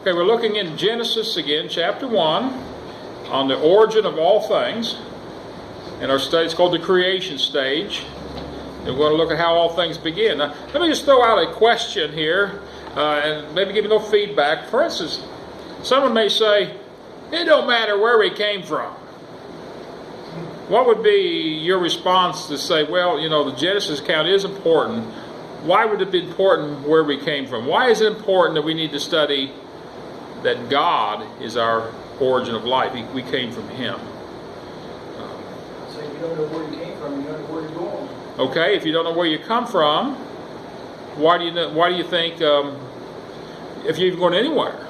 Okay, we're looking in Genesis again, chapter 1, on the origin of all things. And our study is called the creation stage. And we're going to look at how all things begin. Now, let me just throw out a question here, and maybe give you a little feedback. For instance, someone may say, it don't matter where we came from. What would be your response to say, well, you know, the Genesis account is important. Why would it be important where we came from? Why is it important that we need to study that God is our origin of life? We came from Him. So if you don't know where you came from, you don't know where you're going. Okay, if you don't know where you come from, why do you think if you're even going anywhere?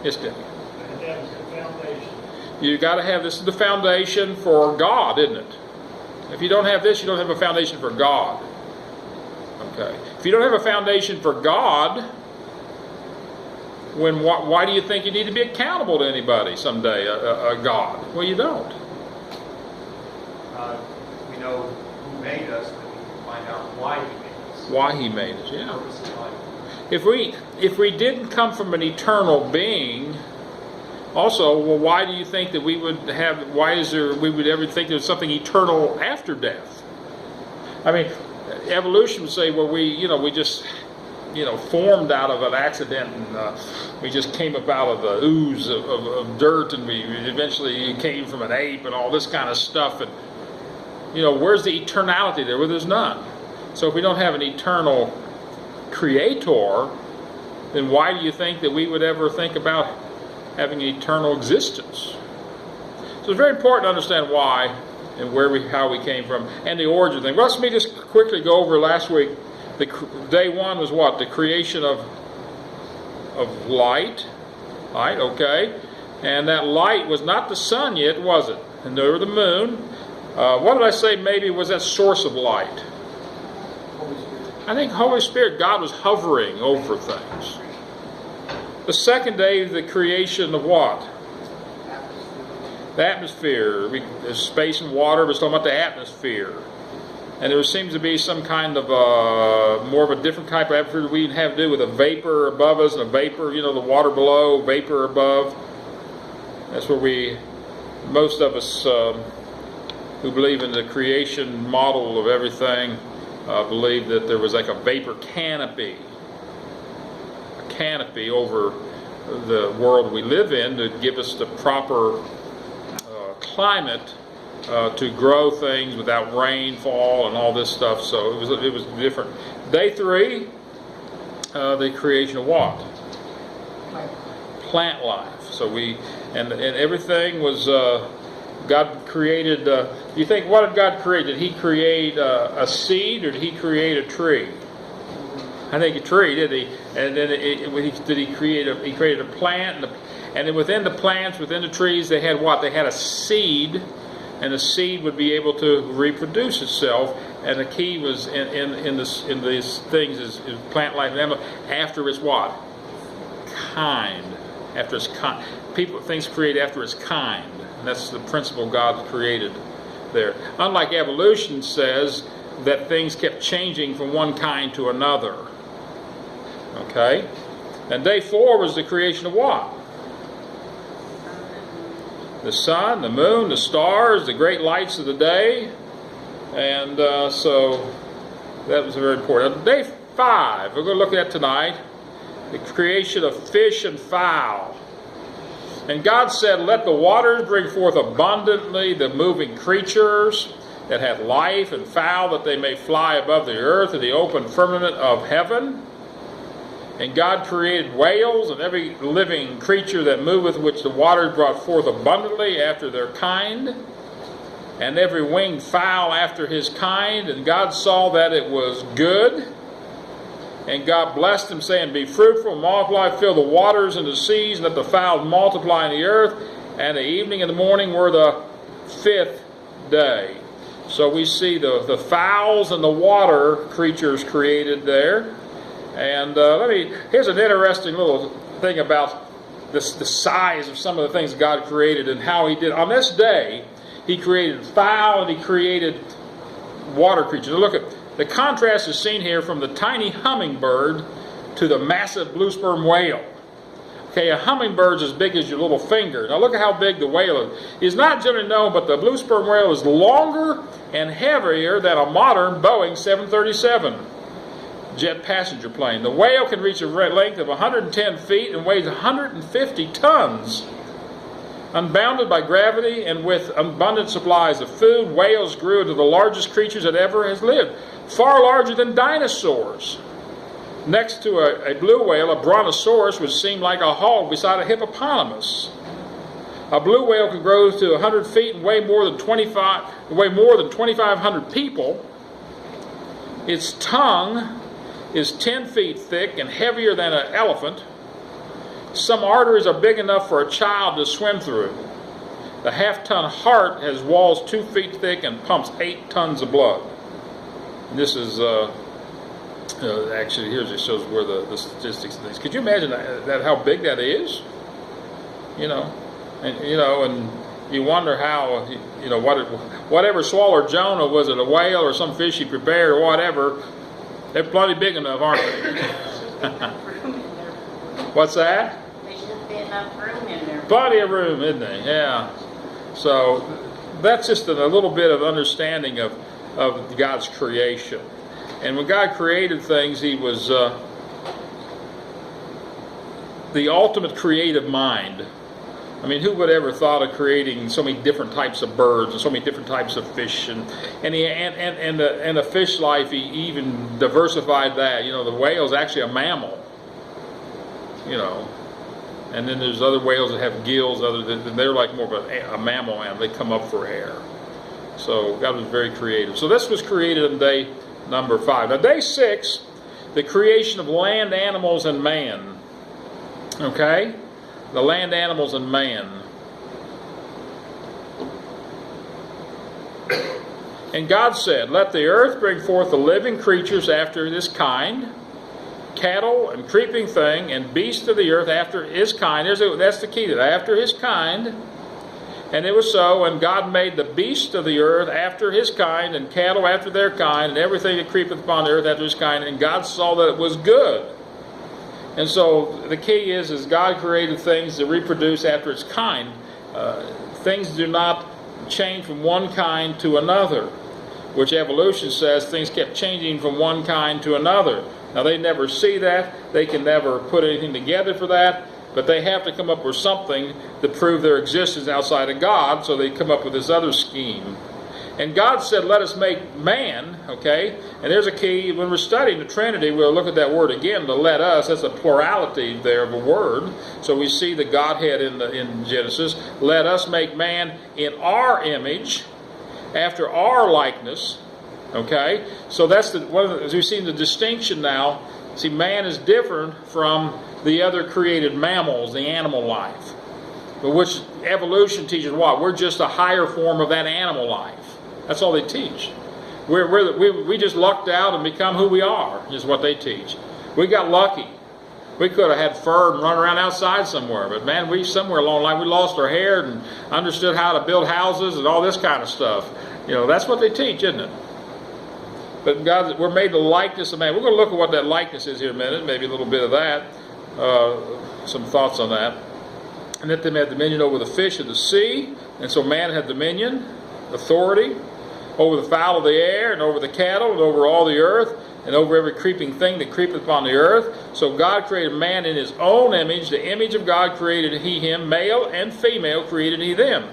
Yes, Dick. That was the foundation. You got to have this is the foundation for God, isn't it? If you don't have this, you don't have a foundation for God. Okay. If you don't have a foundation for God, why do you think you need to be accountable to anybody someday, a God? Well, you don't. We know who made us, but we can find out why He made us. Why He made us, yeah. Purpose of life. If we didn't come from an eternal being, also, well, why do you think that we would have? We would ever think there's something eternal after death? I mean, evolution would say, well, we just, formed out of an accident, and we just came up out of the ooze of dirt, and we eventually came from an ape, and all this kind of stuff. And where's the eternality there? Well, there's none. So if we don't have an eternal creator, then why do you think that we would ever think about having an eternal existence? So it's very important to understand why and how we came from, and the origin thing. Well, let me just quickly go over last week. Day one was what? The creation of light. Light, okay. And that light was not the sun yet, was it? And nor the moon. What did I say maybe was that source of light? I think Holy Spirit, God was hovering over things. The second day is the creation of what? The atmosphere. There's space and water, but it's talking about the atmosphere. And there seems to be some kind of more of a different type of atmosphere. We have to do with a vapor above us and a vapor, the water below, vapor above. That's where most of us who believe in the creation model of everything, believe that there was like a vapor canopy over the world we live in to give us the proper climate to grow things without rainfall and all this stuff. So it was different. Day 3, the creation of what? Plant life. So and everything was God created. Do you think, what did God create? Did He create a seed, or did He create a tree? I think a tree, did He? And then did He create He created a plant, and then within the plants, within the trees, they had what? They had a seed, and the seed would be able to reproduce itself. And the key was in these things is plant life after its what? Kind. After its kind. Things create after its kind. And that's the principle God created there. Unlike evolution says that things kept changing from one kind to another. Okay? And day 4 was the creation of what? The sun, the moon, the stars, the great lights of the day. And so that was very important. Day 5, we're going to look at tonight, the creation of fish and fowl. And God said, let the waters bring forth abundantly the moving creatures that have life, and fowl that they may fly above the earth in the open firmament of heaven. And God created whales and every living creature that moveth, which the waters brought forth abundantly after their kind, and every winged fowl after his kind. And God saw that it was good. And God blessed them, saying, be fruitful, multiply, fill the waters and the seas, and let the fowl multiply in the earth. And the evening and the morning were the 5th day. So we see the fowls and the water creatures created there. And here's an interesting little thing about the size of some of the things God created and how He did. On this day, He created fowl and He created water creatures. Now look at the contrast is seen here from the tiny hummingbird to the massive blue sperm whale. Okay, a hummingbird's as big as your little finger. Now look at how big the whale is. It's not generally known, but the blue sperm whale is longer and heavier than a modern Boeing 737 jet passenger plane. The whale can reach a length of 110 feet and weighs 150 tons. Unbounded by gravity and with abundant supplies of food, whales grew into the largest creatures that ever has lived, far larger than dinosaurs. Next to a blue whale, a brontosaurus would seem like a hog beside a hippopotamus. A blue whale can grow to 100 feet and weigh more than 2,500 people. Its tongue is 10 feet thick and heavier than an elephant. Some arteries are big enough for a child to swim through. The half-ton heart has walls 2 feet thick and pumps 8 tons of blood. And this is actually, here it shows where the statistics of these. Could you imagine that how big that is? And you wonder how, whatever swallowed Jonah, was it a whale or some fish he prepared or whatever? They're plenty big enough, aren't they? What's that? There should be enough room in there. Plenty of room, isn't there? Yeah. So that's just a little bit of understanding of God's creation. And when God created things, He was the ultimate creative mind. I mean, who would ever thought of creating so many different types of birds and so many different types of fish and the fish life? He even diversified that. The whale's actually a mammal. And then there's other whales that have gills. They're like more of a mammal animal. They come up for air. So God was very creative. So this was created on day number 5. Now day 6, the creation of land animals and man. Okay? The land animals and man. And God said, "Let the earth bring forth the living creatures after this kind, cattle and creeping thing, and beasts of the earth after his kind." That's the key to that. After his kind. And it was so, and God made the beasts of the earth after his kind, and cattle after their kind, and everything that creepeth upon the earth after his kind. And God saw that it was good. And so the key is God created things to reproduce after its kind. Things do not change from one kind to another, which evolution says things kept changing from one kind to another. Now they never see that. They can never put anything together for that. But they have to come up with something to prove their existence outside of God, so they come up with this other scheme. And God said, "Let us make man," okay? And there's a key. When we're studying the Trinity, we'll look at that word again, the "let us." That's a plurality there of a word. So we see the Godhead in Genesis. "Let us make man in our image, after our likeness." Okay? So that's as we've seen the distinction now. See, man is different from the other created mammals, the animal life. But which evolution teaches what? We're just a higher form of that animal life. That's all they teach. We just lucked out and become who we are, is what they teach. We got lucky. We could have had fur and run around outside somewhere. But man, somewhere along the line, we lost our hair and understood how to build houses and all this kind of stuff. That's what they teach, isn't it? But God, we're made the likeness of man. We're going to look at what that likeness is here in a minute, maybe a little bit of that. Some thoughts on that. And let them have dominion over the fish of the sea. And so man had dominion, authority, over the fowl of the air, and over the cattle, and over all the earth, and over every creeping thing that creepeth upon the earth. So God created man in his own image. The image of God created he him. Male and female created he them.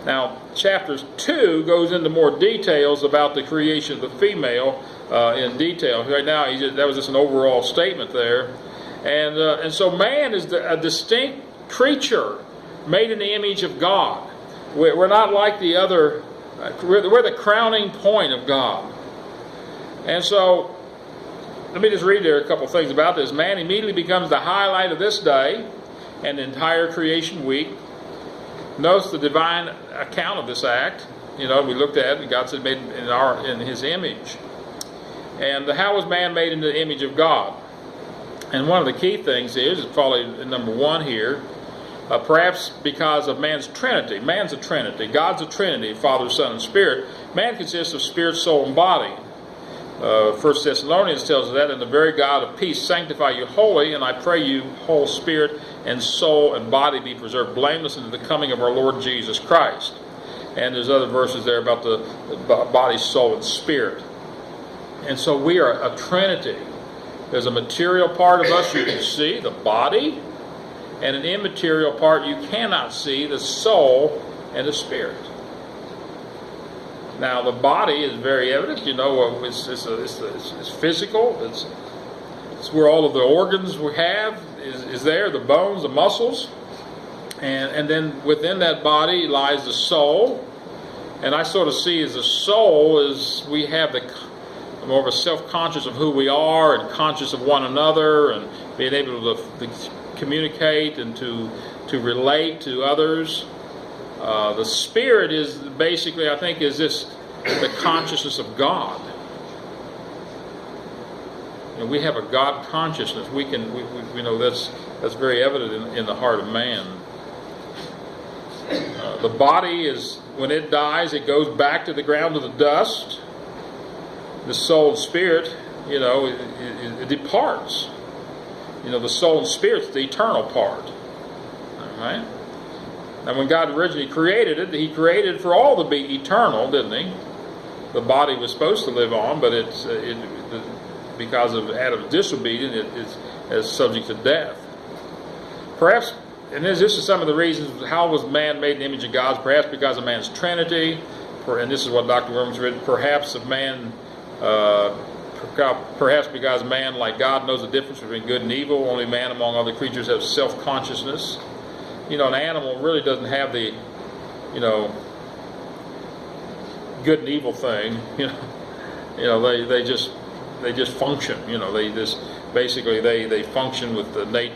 Now, chapter 2 goes into more details about the creation of the female in detail. Right now, that was just an overall statement there. And so man is a distinct creature made in the image of God. We're not like the other. We're the crowning point of God. And so, let me just read there a couple things about this. Man immediately becomes the highlight of this day and the entire creation week. Notice the divine account of this act. We looked at it, and God said made in his image. And how was man made in the image of God? And one of the key things is probably number 1 here, perhaps because of man's trinity. Man's a trinity. God's a trinity, Father, Son, and Spirit. Man consists of spirit, soul, and body. 1 Thessalonians tells us that, and the very God of peace sanctify you wholly, and I pray you whole spirit and soul and body be preserved blameless unto the coming of our Lord Jesus Christ. And there's other verses there about the body, soul, and spirit. And so we are a trinity. There's a material part of us you can see, the body, and an immaterial part you cannot see, the soul and the spirit. Now the body is very evident. You know, it's physical. It's where all of the organs we have is there, the bones, the muscles. And then within that body lies the soul. And I sort of see as the soul is we have the more of a self-conscious of who we are and conscious of one another and being able to communicate and to relate to others. The spirit is basically, I think, is the consciousness of God. You know, we have a God consciousness. We know that's very evident in the heart of man. The body is, when it dies, it goes back to the ground to the dust. The soul and spirit, you know, it departs. You know, the soul and spirit's the eternal part. All right? And when God originally created it, He created it for all to be eternal, didn't He? The body was supposed to live on, but because of Adam's disobedience, it's subject to death. Perhaps, and this is some of the reasons, how was man made in the image of God? Perhaps because of man's trinity, and this is what Dr. Worm's written, perhaps because man, like God, knows the difference between good and evil. Only man among other creatures has self-consciousness. You know, an animal really doesn't have the, you know, good and evil thing. You know, they just function. You know, they function with the innate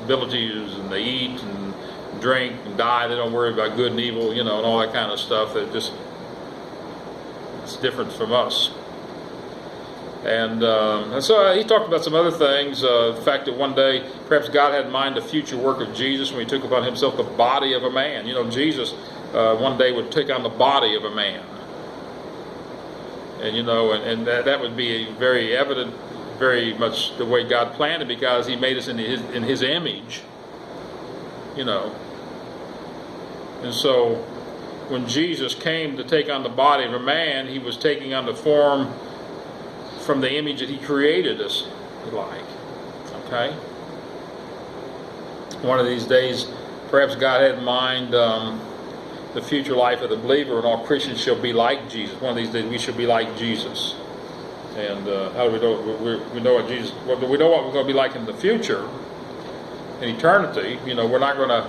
abilities, and they eat and drink and die. They don't worry about good and evil, you know, and all that kind of stuff. It's different from us. And so he talked about some other things. The fact that one day, perhaps God had in mind the future work of Jesus when He took upon Himself the body of a man. You know, Jesus one day would take on the body of a man. And, you know, and that would be very evident, very much the way God planned it, because He made us in His image. You know. And so when Jesus came to take on the body of a man, He was taking on the form from the image that He created us like. Okay? One of these days, perhaps God had in mind the future life of the believer, and all Christians shall be like Jesus. One of these days we shall be like Jesus. And how do we know? We know what Jesus. Well, we know what we're going to be like in the future, in eternity. You know, we're going to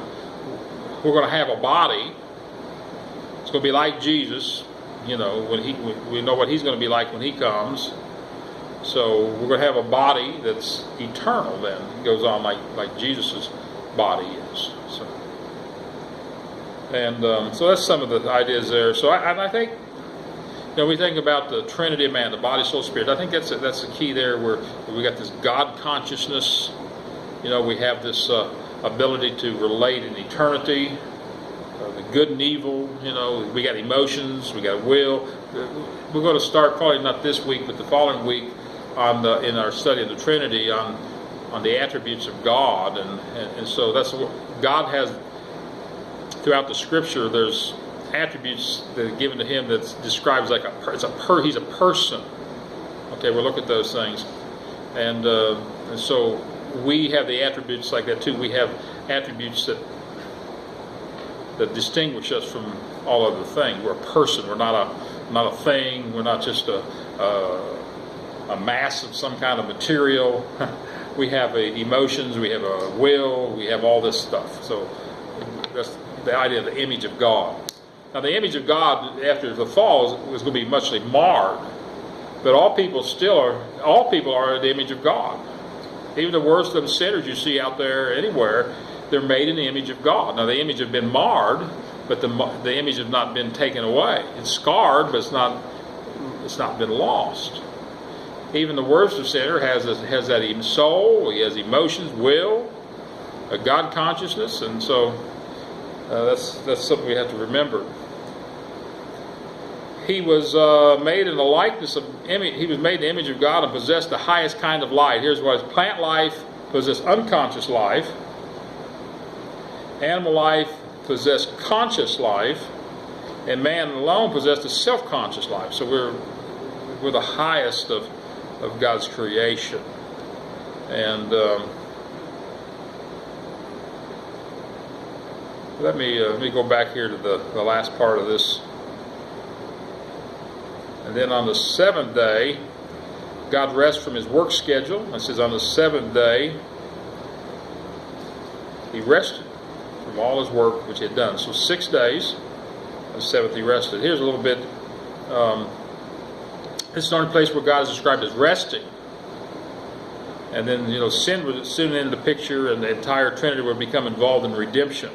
have a body. It's going to be like Jesus. You know, we know what He's going to be like when He comes. So we're going to have a body that's eternal. Then it goes on like Jesus' body is. So that's some of the ideas there. So I think, you know, we think about the Trinity of man, the body, soul, spirit. I think that's the key there, where we got this God consciousness. You know, we have this ability to relate in eternity, the good and evil. You know, we got emotions, we got will. We're going to start, probably not this week, but the following week, in our study of the Trinity on the attributes of God, and so that's what God has throughout the Scripture. There's attributes that are given to Him that describes like He's a person. Okay, we'll look at those things, and so we have the attributes like that too. We have attributes that distinguish us from all other things. We're a person. We're not a thing. We're not just a mass of some kind of material. We have emotions, we have a will, we have all this stuff. So that's the idea of the image of God. Now the image of God after the fall is going to be muchly marred, but all people are the image of God. Even the worst of the sinners you see out there anywhere, they're made in the image of God. Now the image has been marred, but the image has not been taken away. It's scarred, but it's not been lost. Even the worst of sinner has that soul, he has emotions, will, a God consciousness, and so that's something we have to remember. he was made in the likeness of image. He was made in the image of God and possessed the highest kind of life. Here's what it is: plant life possessed unconscious life. Animal life possessed conscious life, and man alone possessed a self-conscious life. So we're the highest of God's creation. And let me go back here to the last part of this. And then on the seventh day, God rests from his work schedule. It says on the seventh day, he rested from all his work which he had done. So 6 days, on the seventh he rested. Here's a little bit, this is the only place where God is described as resting. And then, sin was soon in the picture, and the entire Trinity would become involved in redemption.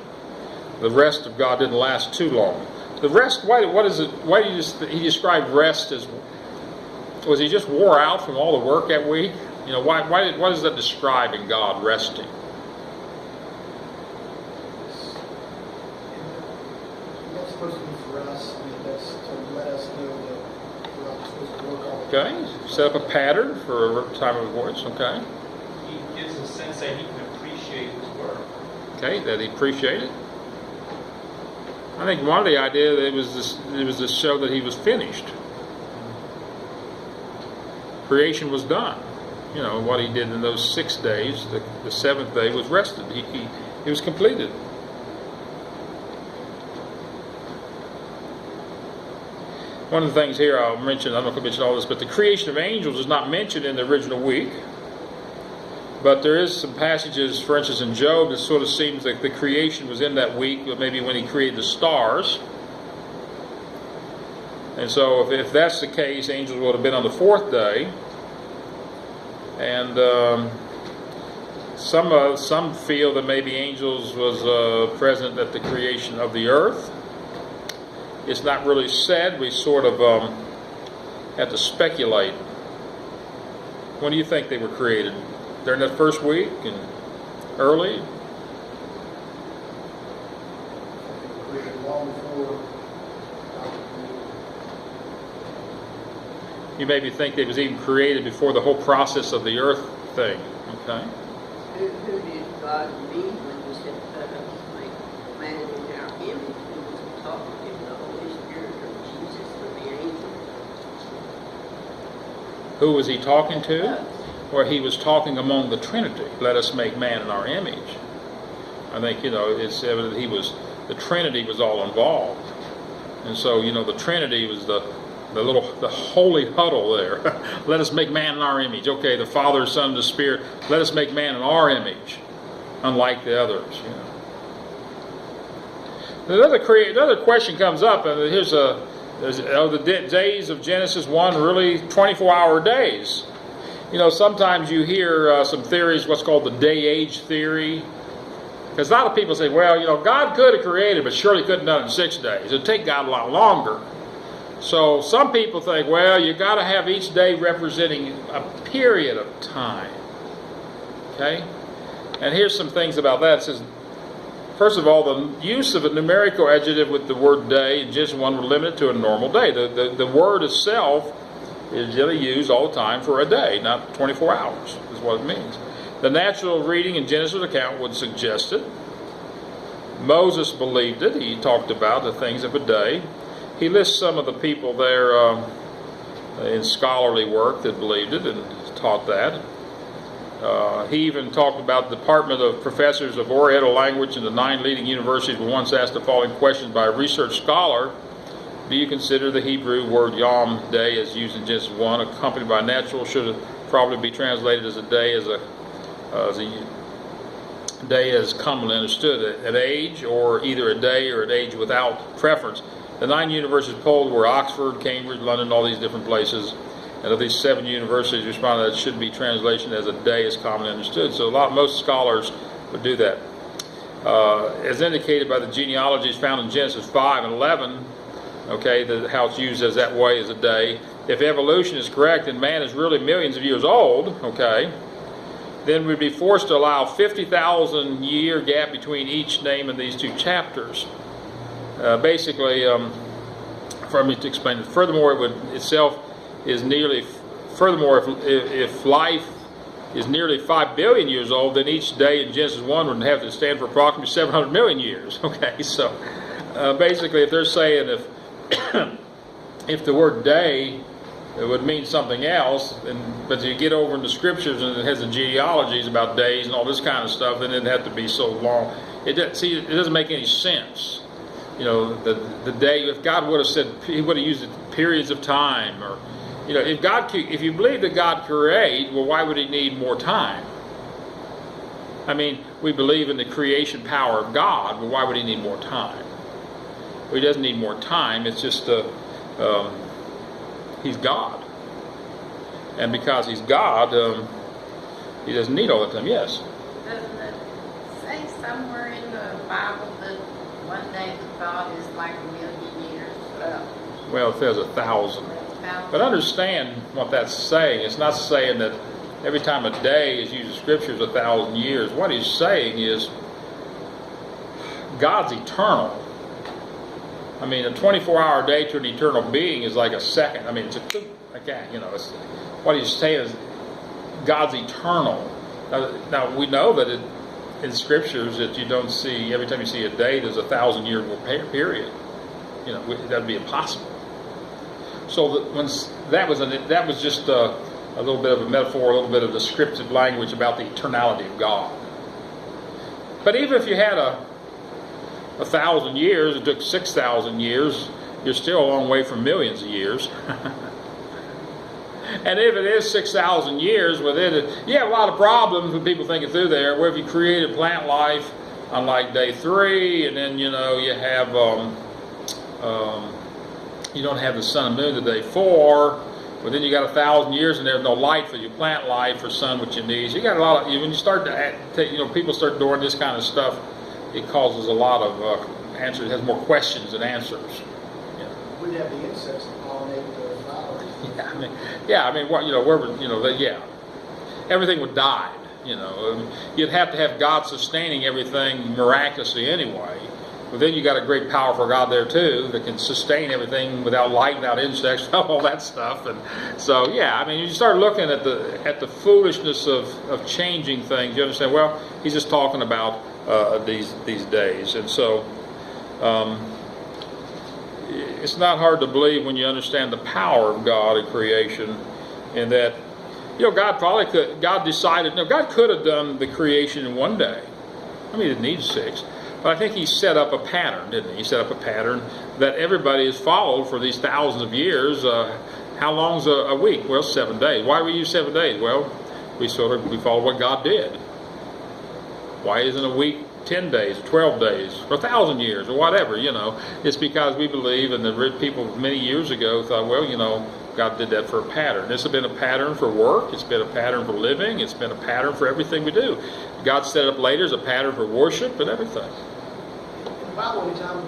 The rest of God didn't last too long. The rest, what is it? Why did he describe rest as? Was he just wore out from all the work that week? Why is that describing God resting? That's supposed to be for us. I mean, that's to let us know that we're not supposed to work all the time. Okay, set up a pattern for a time of voice. Okay. He gives a sense that he can appreciate his work. Okay, that he appreciated. I think one of the ideas it was to show that he was finished. Creation was done. What he did in those 6 days, the seventh day was rested. He was completed. One of the things here I'll mention, I don't know if I mentioned all this, but the creation of angels is not mentioned in the original week. But there is some passages, for instance, in Job, that sort of seems like the creation was in that week, but maybe when he created the stars. And so if that's the case, angels would have been on the 4th day. And some feel that maybe angels was present at the creation of the earth. It's not really said. We sort of have to speculate. When do you think they were created? During that first week and early? Created long before. You maybe think they was even created before the whole process of the earth thing. Okay. Who did God mean when he said, make man in our image? He was talking to the Holy Spirit or Jesus or the angel. Who was he talking to? Where he was talking among the Trinity. Let us make man in our image. I think, it's evident the Trinity was all involved. And so, the Trinity was the holy huddle there. Let us make man in our image. Okay, the Father, Son, the Spirit. Let us make man in our image, unlike the others. Another question comes up, and here's the days of Genesis 1 really 24-hour days. Sometimes you hear some theories, what's called the day-age theory. Because a lot of people say, well, God could have created, but surely couldn't have done it in 6 days. It would take God a lot longer. So some people think, well, you got to have each day representing a period of time. Okay? And here's some things about that. It says, first of all, the use of a numerical adjective with the word day in Genesis 1 were limited to a normal day. The word itself is generally used all the time for a day, not 24 hours, is what it means. The natural reading in Genesis account would suggest it. Moses believed it. He talked about the things of a day. He lists some of the people there in scholarly work that believed it and taught that. He even talked about the Department of Professors of Oriental Language in the 9 leading universities were once asked the following questions by a research scholar. Do you consider the Hebrew word yom, day, as used in Genesis 1, accompanied by natural, should it probably be translated as a day, as a day as commonly understood, an age, or either a day or an age without preference? The 9 universities polled were Oxford, Cambridge, London, all these different places. And of these 7 universities responded that it should be translation as a day as commonly understood. So most scholars would do that. As indicated by the genealogies found in Genesis 5 and 11, okay, how it's used as that way as a day. If evolution is correct and man is really millions of years old, okay, then we'd be forced to allow 50,000 year gap between each name in these 2 chapters. Basically, for me to explain it. Furthermore, it would itself is nearly. Furthermore, if life is nearly 5 billion years old, then each day in Genesis 1 would have to stand for approximately 700 million years. Okay, so basically, if they're saying if the word day it would mean something else, but you get over in the scriptures and it has the genealogies about days and all this kind of stuff, then it'd have to be so long. It doesn't make any sense. You know, the day, if God would have said, He would have used periods of time, or if you believe that God created, well, why would He need more time? I mean, we believe in the creation power of God, but why would He need more time? Well, He doesn't need more time. It's just He's God, and because He's God, He doesn't need all the time. Yes. Doesn't it say somewhere in the Bible that one day with God is like 1,000,000 years? Well, it says 1,000. But understand what that's saying. It's not saying that every time a day is used in Scripture is 1,000 years. What He's saying is God's eternal. I mean, a 24-hour day to an eternal being is like a second. I mean, it's what He's saying is God's eternal. Now we know that in Scriptures that you don't see, every time you see a day, there's a 1,000-year period. You know, that'd be impossible. So that was just a little bit of a metaphor, a little bit of descriptive language about the eternality of God. But even if you had 1,000 years, it took 6,000 years, you're still a long way from millions of years. And if it is 6,000 years within it, you have a lot of problems with people thinking through there. Where if you created plant life on like day 3, and then you have you don't have the sun and moon to day 4, but then you got 1,000 years and there's no light for your plant life or sun, which you need. So you got a lot of, when you start to people start doing this kind of stuff, it causes a lot of answers. It has more questions than answers. We'd have the insects that pollinate the flowers. Everything would die. You'd have to have God sustaining everything miraculously anyway. But then you got a great powerful God there too that can sustain everything without light, without insects, without all that stuff. And so, you start looking at the foolishness of changing things. You understand? Well, He's just talking about these days, and so it's not hard to believe when you understand the power of God in creation, and that God decided. God could have done the creation in one day. I mean, He didn't need 6. But I think He set up a pattern, didn't He? He set up a pattern that everybody has followed for these thousands of years. How long's a week? Well, 7 days. Why do we use 7 days? Well, we follow what God did. Why isn't a week 10 days, or 12 days, or 1,000 years, or whatever? It's because we believe, and the people many years ago thought, God did that for a pattern. This has been a pattern for work. It's been a pattern for living. It's been a pattern for everything we do. God set it up later as a pattern for worship and everything. In the Bible, anytime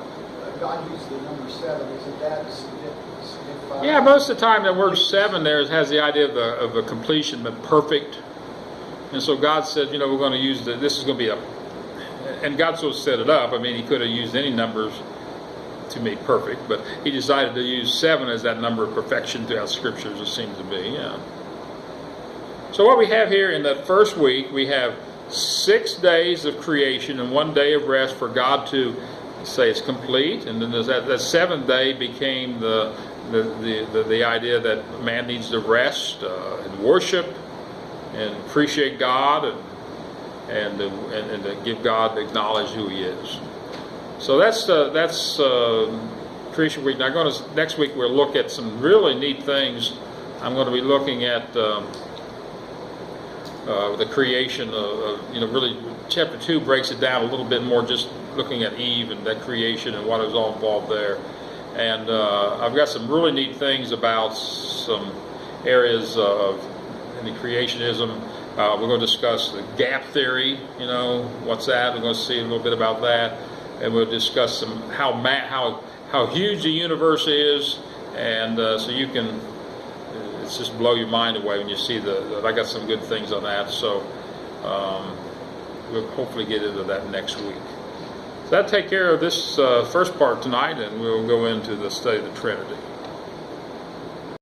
God used the number 7, isn't that significant? Yeah, most of the time that word 7 there has the idea of a completion, but perfect. And so God said, we're going to use this is going to be and God so set it up. I mean, He could have used any numbers to make perfect, but He decided to use 7 as that number of perfection throughout Scriptures, it seems to be. So what we have here in that first week, we have 6 days of creation and 1 day of rest for God to say it's complete, and then there's that 7th day became the idea that man needs to rest and worship and appreciate God and to give God, acknowledge who He is. So that's Creation Week. Now, next week we'll look at some really neat things. I'm going to be looking at the creation of really chapter 2 breaks it down a little bit more, just looking at Eve and that creation and what was all involved there. And I've got some really neat things about some areas of in the creationism. We're going to discuss the gap theory. What's that? We're going to see a little bit about that. And we'll discuss some how huge the universe is, and so you can it's just blow your mind away when you see I got some good things on that. So we'll hopefully get into that next week. That take care of this first part tonight, and we'll go into the study of the Trinity.